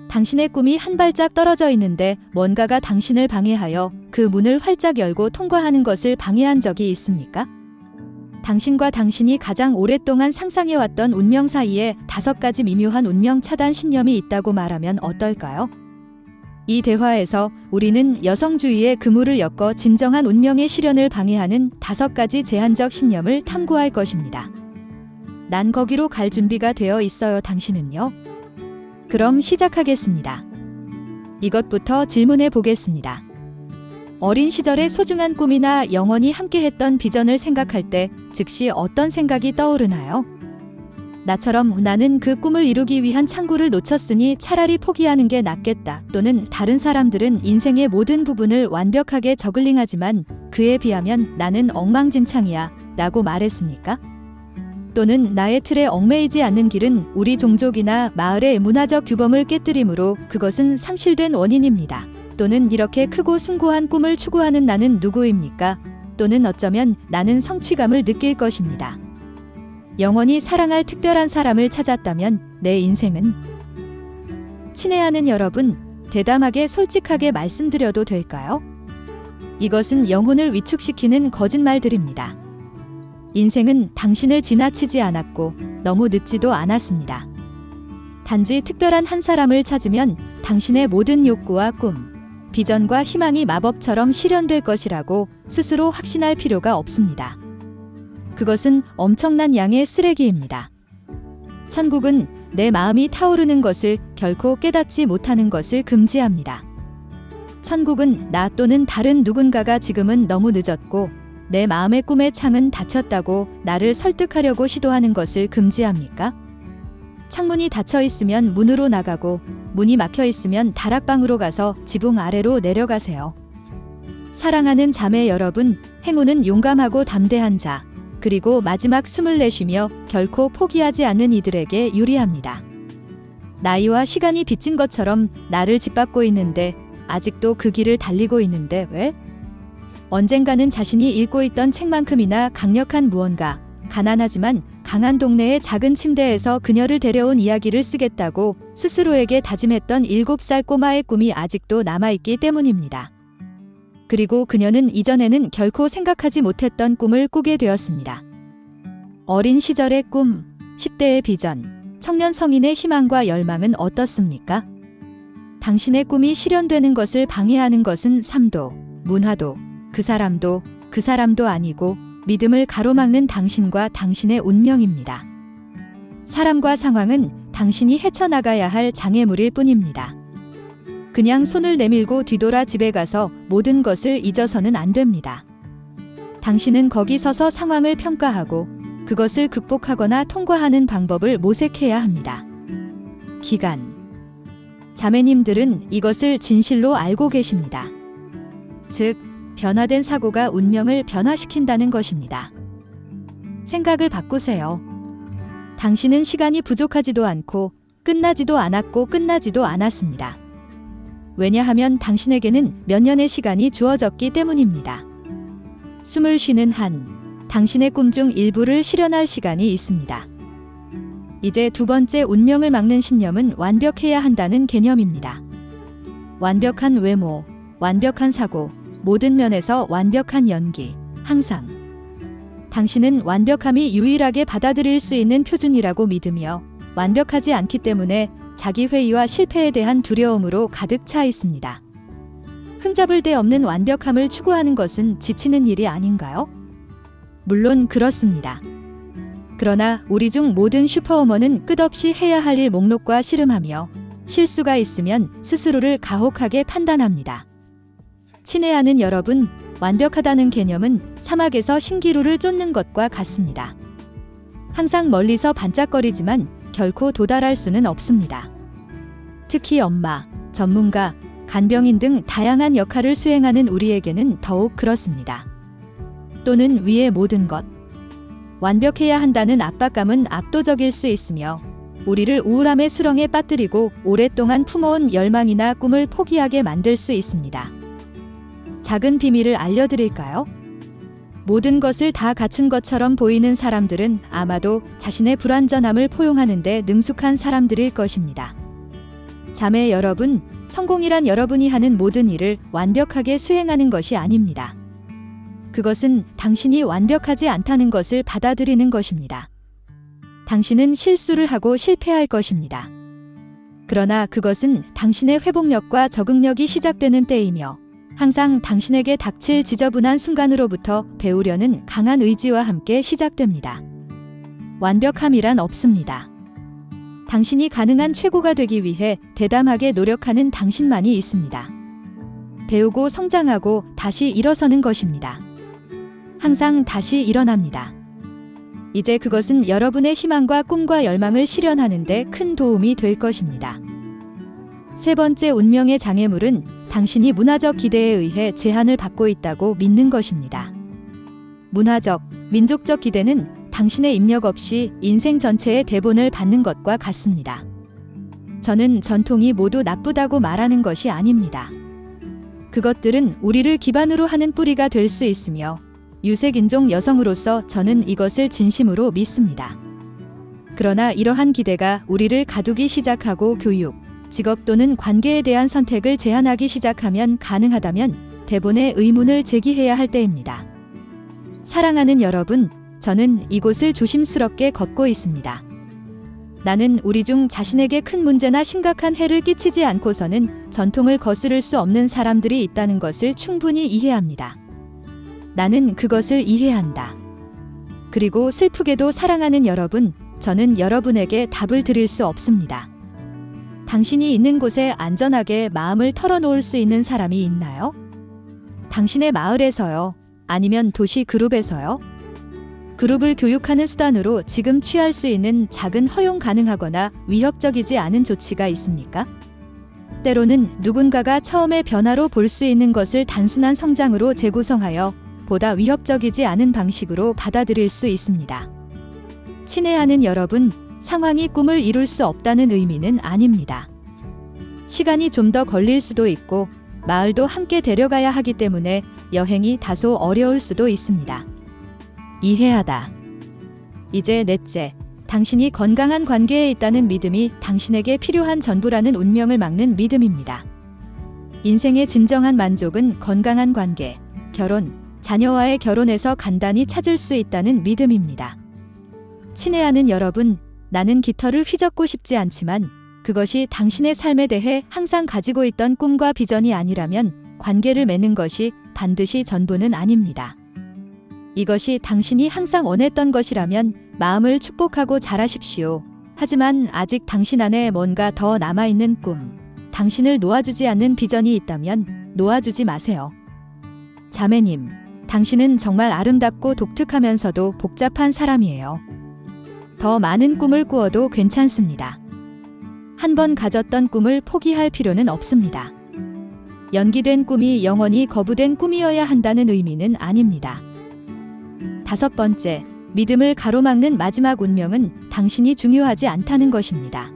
당신의 꿈이 한 발짝 떨어져 있는데 뭔가가 당신을 방해하여 그 문을 활짝 열고 통과하는 것을 방해한 적이 있습니까? 당신과 당신이 가장 오랫동안 상상해왔던 운명 사이에 5가지 미묘한 운명 차단 신념이 있다고 말하면 어떨까요? 이 대화에서 우리는 여성주의의 그물을 엮어 진정한 운명의 실현을 방해하는 5가지 제한적 신념을 탐구할 것입니다. 난 거기로 갈 준비가 되어 있어요. 당신은요? 그럼 시작하겠습니다. 이것부터 질문해 보겠습니다. 어린 시절의 소중한 꿈이나 영원히 함께했던 비전을 생각할 때 즉시 어떤 생각이 떠오르나요? 나처럼 나는 그 꿈을 이루기 위한 창구를 놓쳤으니 차라리 포기하는 게 낫겠다. 또는 다른 사람들은 인생의 모든 부분을 완벽하게 저글링하지만 그에 비하면 나는 엉망진창이야 라고 말했습니까? 또는 나의 틀에 얽매이지 않는 길은 우리 종족이나 마을의 문화적 규범을 깨뜨리므로 그것은 상실된 원인입니다. 또는 이렇게 크고 숭고한 꿈을 추구하는 나는 누구입니까? 또는 어쩌면 나는 성취감을 느낄 것입니다. 영원히 사랑할 특별한 사람을 찾았다면 내 인생은? 친애하는 여러분, 대담하게 솔직하게 말씀드려도 될까요? 이것은 영혼을 위축시키는 거짓말들입니다. 인생은 당신을 지나치지 않았고 너무 늦지도 않았습니다. 단지 특별한 한 사람을 찾으면 당신의 모든 욕구와 꿈, 비전과 희망이 마법처럼 실현될 것이라고 스스로 확신할 필요가 없습니다. 그것은 엄청난 양의 쓰레기입니다. 천국은 내 마음이 타오르는 것을 결코 깨닫지 못하는 것을 금지합니다. 천국은 나 또는 다른 누군가가 지금은 너무 늦었고 내 마음의 꿈의 창은 닫혔다고 나를 설득하려고 시도하는 것을 금지합니까? 창문이 닫혀 있으면 문으로 나가고 문이 막혀 있으면 다락방으로 가서 지붕 아래로 내려가세요. 사랑하는 자매 여러분, 행운은 용감하고 담대한 자, 그리고 마지막 숨을 내쉬며 결코 포기하지 않는 이들에게 유리합니다. 나이와 시간이 빚진 것처럼 나를 짓밟고 있는데 아직도 그 길을 달리고 있는데 왜? 언젠가는 자신이 읽고 있던 책만큼이나 강력한 무언가, 가난하지만 강한 동네의 작은 침대에서 그녀를 데려온 이야기를 쓰겠다고 스스로에게 다짐했던 7살 꼬마의 꿈이 아직도 남아있기 때문입니다. 그리고 그녀는 이전에는 결코 생각하지 못했던 꿈을 꾸게 되었습니다. 어린 시절의 꿈, 10대의 비전, 청년 성인의 희망과 열망은 어떻습니까? 당신의 꿈이 실현되는 것을 방해하는 것은 삶도, 문화도, 그 사람도 아니고 믿음을 가로막는 당신과 당신의 운명입니다. 사람과 상황은 당신이 헤쳐나가야 할 장애물일 뿐입니다. 그냥 손을 내밀고 뒤돌아 집에 가서 모든 것을 잊어서는 안 됩니다. 당신은 거기 서서 상황을 평가하고 그것을 극복하거나 통과하는 방법을 모색해야 합니다. 기간. 자매님들은 이것을 진실로 알고 계십니다. 즉, 변화된 사고가 운명을 변화시킨다는 것입니다. 생각을 바꾸세요. 당신은 시간이 부족하지도 않고 끝나지도 않았고 끝나지도 않았습니다. 왜냐하면 당신에게는 몇 년의 시간이 주어졌기 때문입니다. 숨을 쉬는 한, 당신의 꿈 중 일부를 실현할 시간이 있습니다. 이제 2번째 운명을 막는 신념은 완벽해야 한다는 개념입니다. 완벽한 외모, 완벽한 사고, 모든 면에서 완벽한 연기, 항상. 당신은 완벽함이 유일하게 받아들일 수 있는 표준이라고 믿으며 완벽하지 않기 때문에 자기 회의와 실패에 대한 두려움으로 가득 차 있습니다. 흠잡을 데 없는 완벽함을 추구하는 것은 지치는 일이 아닌가요? 물론 그렇습니다. 그러나 우리 중 모든 슈퍼우먼은 끝없이 해야 할 일 목록과 씨름하며 실수가 있으면 스스로를 가혹하게 판단합니다. 친애하는 여러분, 완벽하다는 개념은 사막에서 신기루를 쫓는 것과 같습니다. 항상 멀리서 반짝거리지만 결코 도달할 수는 없습니다. 특히 엄마, 전문가, 간병인 등 다양한 역할을 수행하는 우리에게는 더욱 그렇습니다. 또는 위의 모든 것. 완벽해야 한다는 압박감은 압도적일 수 있으며 우리를 우울함의 수렁에 빠뜨리고 오랫동안 품어온 열망이나 꿈을 포기하게 만들 수 있습니다. 작은 비밀을 알려드릴까요? 모든 것을 다 갖춘 것처럼 보이는 사람들은 아마도 자신의 불완전함을 포용하는 데 능숙한 사람들일 것입니다. 자매 여러분, 성공이란 여러분이 하는 모든 일을 완벽하게 수행하는 것이 아닙니다. 그것은 당신이 완벽하지 않다는 것을 받아들이는 것입니다. 당신은 실수를 하고 실패할 것입니다. 그러나 그것은 당신의 회복력과 적응력이 시작되는 때이며 항상 당신에게 닥칠 지저분한 순간으로부터 배우려는 강한 의지와 함께 시작됩니다. 완벽함이란 없습니다. 당신이 가능한 최고가 되기 위해 대담하게 노력하는 당신만이 있습니다. 배우고 성장하고 다시 일어서는 것입니다. 항상 다시 일어납니다. 이제 그것은 여러분의 희망과 꿈과 열망을 실현하는 데 큰 도움이 될 것입니다. 세 번째 운명의 장애물은 당신이 문화적 기대에 의해 제한을 받고 있다고 믿는 것입니다. 문화적, 민족적 기대는 당신의 입력 없이 인생 전체의 대본을 받는 것과 같습니다. 저는 전통이 모두 나쁘다고 말하는 것이 아닙니다. 그것들은 우리를 기반으로 하는 뿌리가 될 수 있으며 유색인종 여성으로서 저는 이것을 진심으로 믿습니다. 그러나 이러한 기대가 우리를 가두기 시작하고 교육, 직업 또는 관계에 대한 선택을 제한하기 시작하면 가능하다면 대본의 의문을 제기해야 할 때입니다. 사랑하는 여러분, 저는 이곳을 조심스럽게 걷고 있습니다. 나는 우리 중 자신에게 큰 문제나 심각한 해를 끼치지 않고서는 전통을 거스를 수 없는 사람들이 있다는 것을 충분히 이해합니다. 나는 그것을 이해한다. 그리고 슬프게도 사랑하는 여러분, 저는 여러분에게 답을 드릴 수 없습니다. 당신이 있는 곳에 안전하게 마음을 털어놓을 수 있는 사람이 있나요? 당신의 마을에서요? 아니면 도시 그룹에서요? 그룹을 교육하는 수단으로 지금 취할 수 있는 작은 허용 가능하거나 위협적이지 않은 조치가 있습니까? 때로는 누군가가 처음에 변화로 볼 수 있는 것을 단순한 성장으로 재구성하여 보다 위협적이지 않은 방식으로 받아들일 수 있습니다. 친애하는 여러분, 상황이 꿈을 이룰 수 없다는 의미는 아닙니다. 시간이 좀 더 걸릴 수도 있고 마을도 함께 데려가야 하기 때문에 여행이 다소 어려울 수도 있습니다. 이해하다. 이제 넷째, 당신이 건강한 관계에 있다는 믿음이 당신에게 필요한 전부라는 운명을 막는 믿음입니다. 인생의 진정한 만족은 건강한 관계, 결혼, 자녀와의 결혼에서 간단히 찾을 수 있다는 믿음입니다. 친애하는 여러분, 나는 깃털을 휘젓고 싶지 않지만 그것이 당신의 삶에 대해 항상 가지고 있던 꿈과 비전이 아니라면 관계를 맺는 것이 반드시 전부는 아닙니다. 이것이 당신이 항상 원했던 것이라면 마음을 축복하고 잘하십시오. 하지만 아직 당신 안에 뭔가 더 남아있는 꿈, 당신을 놓아주지 않는 비전이 있다면 놓아주지 마세요. 자매님, 당신은 정말 아름답고 독특하면서도 복잡한 사람이에요. 더 많은 꿈을 꾸어도 괜찮습니다. 한 번 가졌던 꿈을 포기할 필요는 없습니다. 연기된 꿈이 영원히 거부된 꿈이어야 한다는 의미는 아닙니다. 다섯 번째, 믿음을 가로막는 마지막 운명은 당신이 중요하지 않다는 것입니다.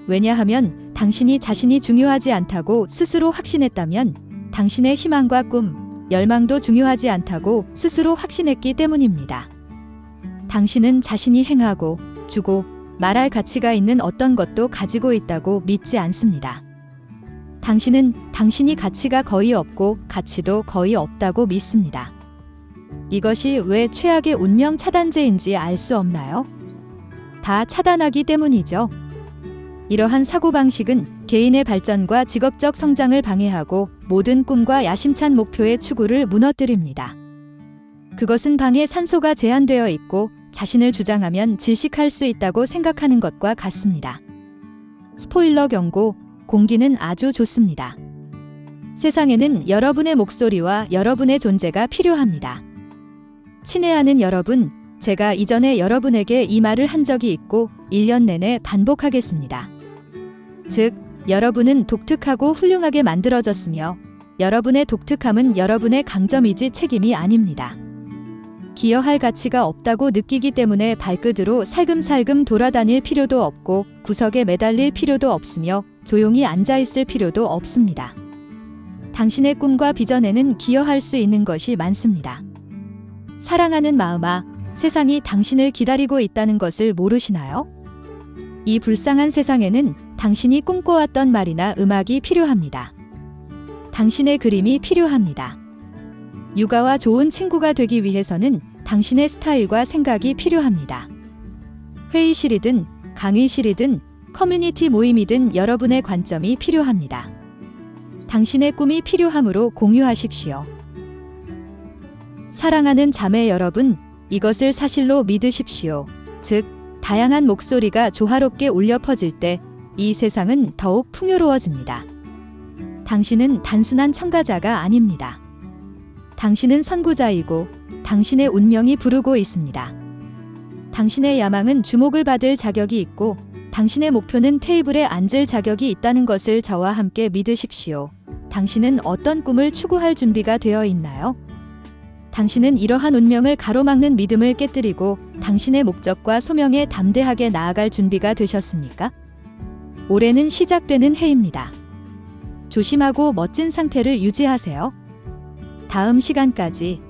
왜냐하면 당신이 자신이 중요하지 않다고 스스로 확신했다면 당신의 희망과 꿈, 열망도 중요하지 않다고 스스로 확신했기 때문입니다. 당신은 자신이 행하고 주고 말할 가치가 있는 어떤 것도 가지고 있다고 믿지 않습니다. 당신은 당신이 가치가 거의 없고 가치도 거의 없다고 믿습니다. 이것이 왜 최악의 운명 차단제인지 알 수 없나요? 다 차단하기 때문이죠. 이러한 사고방식은 개인의 발전과 직업적 성장을 방해하고 모든 꿈과 야심찬 목표의 추구를 무너뜨립니다. 그것은 방에 산소가 제한되어 있고 자신을 주장하면 질식할 수 있다고 생각하는 것과 같습니다. 스포일러 경고, 공기는 아주 좋습니다. 세상에는 여러분의 목소리와 여러분의 존재가 필요합니다. 친애하는 여러분, 제가 이전에 여러분에게 이 말을 한 적이 있고 1년 내내 반복하겠습니다. 즉, 여러분은 독특하고 훌륭하게 만들어졌으며 여러분의 독특함은 여러분의 강점이지 책임이 아닙니다. 기여할 가치가 없다고 느끼기 때문에 발끝으로 살금살금 돌아다닐 필요도 없고 구석에 매달릴 필요도 없으며 조용히 앉아있을 필요도 없습니다. 당신의 꿈과 비전에는 기여할 수 있는 것이 많습니다. 사랑하는 마음아, 세상이 당신을 기다리고 있다는 것을 모르시나요? 이 불쌍한 세상에는 당신이 꿈꿔왔던 말이나 음악이 필요합니다. 당신의 그림이 필요합니다. 육아와 좋은 친구가 되기 위해서는 당신의 스타일과 생각이 필요합니다. 회의실이든 강의실이든 커뮤니티 모임이든 여러분의 관점이 필요합니다. 당신의 꿈이 필요하므로 공유하십시오. 사랑하는 자매 여러분, 이것을 사실로 믿으십시오. 즉, 다양한 목소리가 조화롭게 울려 퍼질 때 이 세상은 더욱 풍요로워집니다. 당신은 단순한 참가자가 아닙니다. 당신은 선구자이고 당신의 운명이 부르고 있습니다. 당신의 야망은 주목을 받을 자격이 있고 당신의 목표는 테이블에 앉을 자격이 있다는 것을 저와 함께 믿으십시오. 당신은 어떤 꿈을 추구할 준비가 되어 있나요? 당신은 이러한 운명을 가로막는 믿음을 깨뜨리고 당신의 목적과 소명에 담대하게 나아갈 준비가 되셨습니까? 올해는 시작되는 해입니다. 조심하고 멋진 상태를 유지하세요. 다음 시간까지